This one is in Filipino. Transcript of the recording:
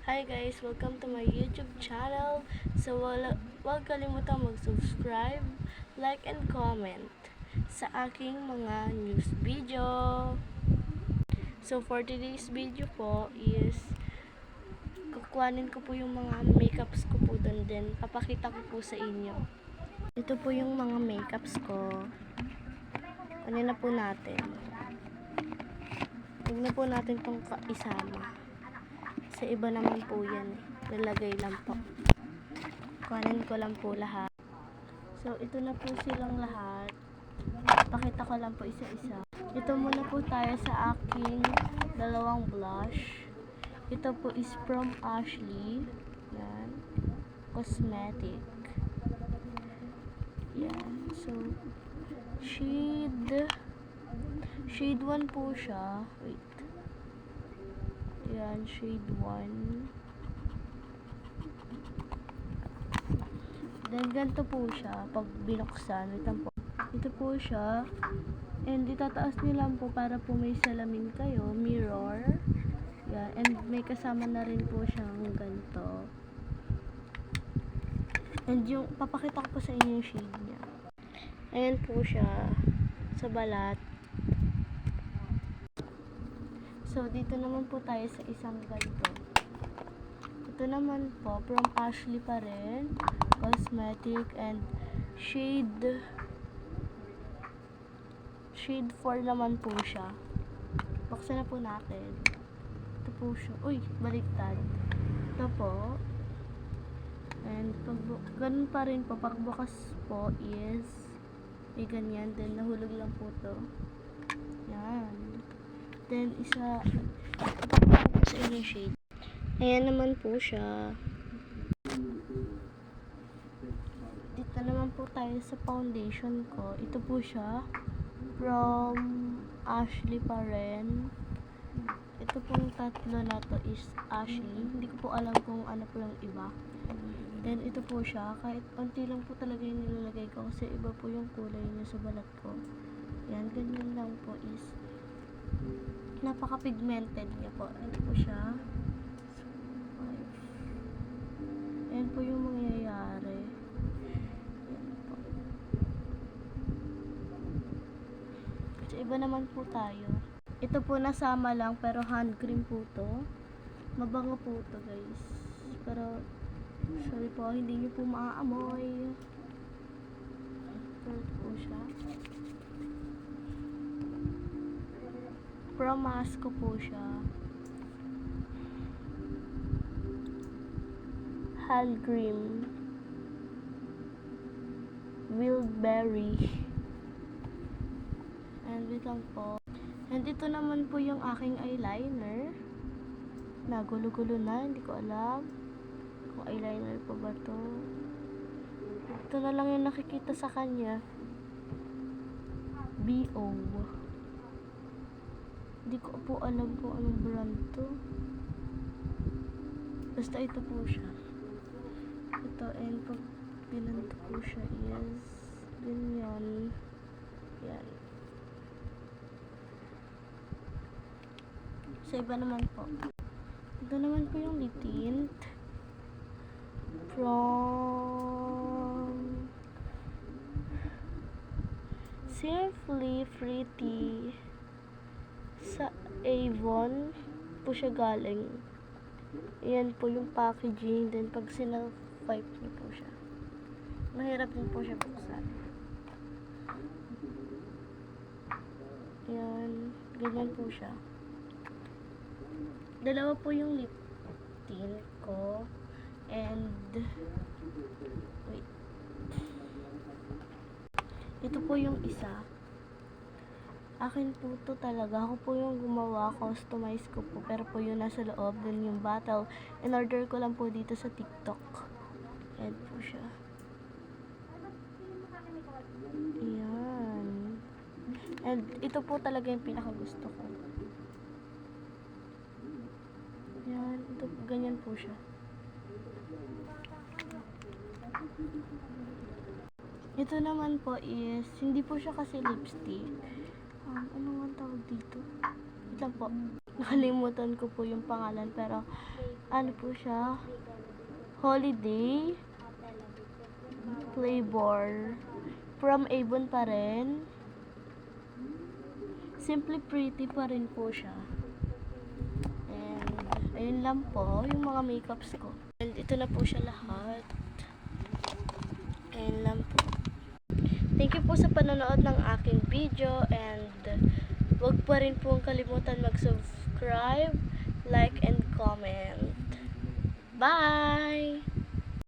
Hi guys! Welcome to my YouTube channel. So huwag kalimutan mag-subscribe, like, and comment sa aking mga news video. So for today's video po is kukuhanin ko po yung mga makeups ko po doon din. Papakita ko po sa inyo. Ito po yung mga makeups ko. Ano na po natin? Huwag na po natin itong isama. Sa iba naman po yan. Lalagay lang po. Kuhanin ko lang po lahat. So, ito na po silang lahat. Pakita ko lang po isa-isa. Ito muna po tayo sa aking dalawang blush. Ito po is from Ashley. Yan. Cosmetic. Yan. So, shade 1 po siya. Wait. Yan, shade 1. Then, ganito po siya pag binuksan. Wait lang po. Ito po siya. And, itataas nyo lang po para po may salamin kayo. Mirror. Yan. And, may kasama na rin po siyang ganito. And, yung, papakita ko po sa inyo yung shade niya. Ayan po siya. Sa balat. So, dito naman po tayo sa isang ganito. Ito naman po, from Ashley pa rin. Cosmetic and shade 4 naman po siya. Buksan na po natin. Ito po siya. Uy, baliktad. Ito po. And, ganun pa rin po. Pagbukas po is may ganyan. Then, nahulog lang po to. Yan. Then, ipapakita ko sa inyo shade. Ayan naman po siya. Dito naman po tayo sa foundation ko. Ito po siya. From Ashley pa rin. Ito pong tatlo na to is Ashley. Hindi ko po alam kung ano po yung iba. Then, ito po siya. Kahit onti lang po talaga yung nilalagay ko. Kasi iba po yung kulay niya sa balat ko. Yan, ganyan lang po is napaka-pigmented niya po. Ito po siya. Ayan po yung mangyayari. Ayan po. So, iba naman po tayo. Ito po nasama lang pero hand cream po to. Mabango po to guys. Pero sorry po, hindi niyo po maaamoy. Ito po siya. Promas ko po siya. Halgrim. Wildberry. And wait lang po. And ito naman po yung aking eyeliner. Nagulo-gulo na. Hindi ko alam kung eyeliner pa ba to. Ito na lang yung nakikita sa kanya. B.O. Hindi ko po alam kung anong brand to. Basta ito po siya. Ito, and pag binanto po siya is ganyan. Yan. Sa iba naman po. Ito naman po yung lip tint. From Simply Pretty. Sa Avon po siya galing. Ayan po yung packaging. Then pag sinel-pipe niyo po siya. Mahirap din po siya buksan. Ayan. Ganyan po siya. Dalawa po yung lip tint ko. And wait. Ito po yung isa. Akin po to talaga. Ako po yung gumawa. Customize ko po. Pero po yun nasa loob. Then yung bottle. In-order ko lang po dito sa TikTok. Ayan po siya. Ayan. And ito po talaga yung pinakagusto ko. Ayan. Ito, ganyan po siya. Ito naman po is, hindi po siya kasi lipstick. Ano nga tawag dito? Ito po. Nakalimutan ko po yung pangalan pero ano po siya, holiday flavor. From Avon pa rin. Simply Pretty pa rin po siya. And, ayun lang po, yung mga makeups ko. And ito na po siya lahat. Ayun lang po. Thank you po sa panonood ng aking video. And, wag pa rin po kalimutan mag-subscribe, like, and comment. Bye!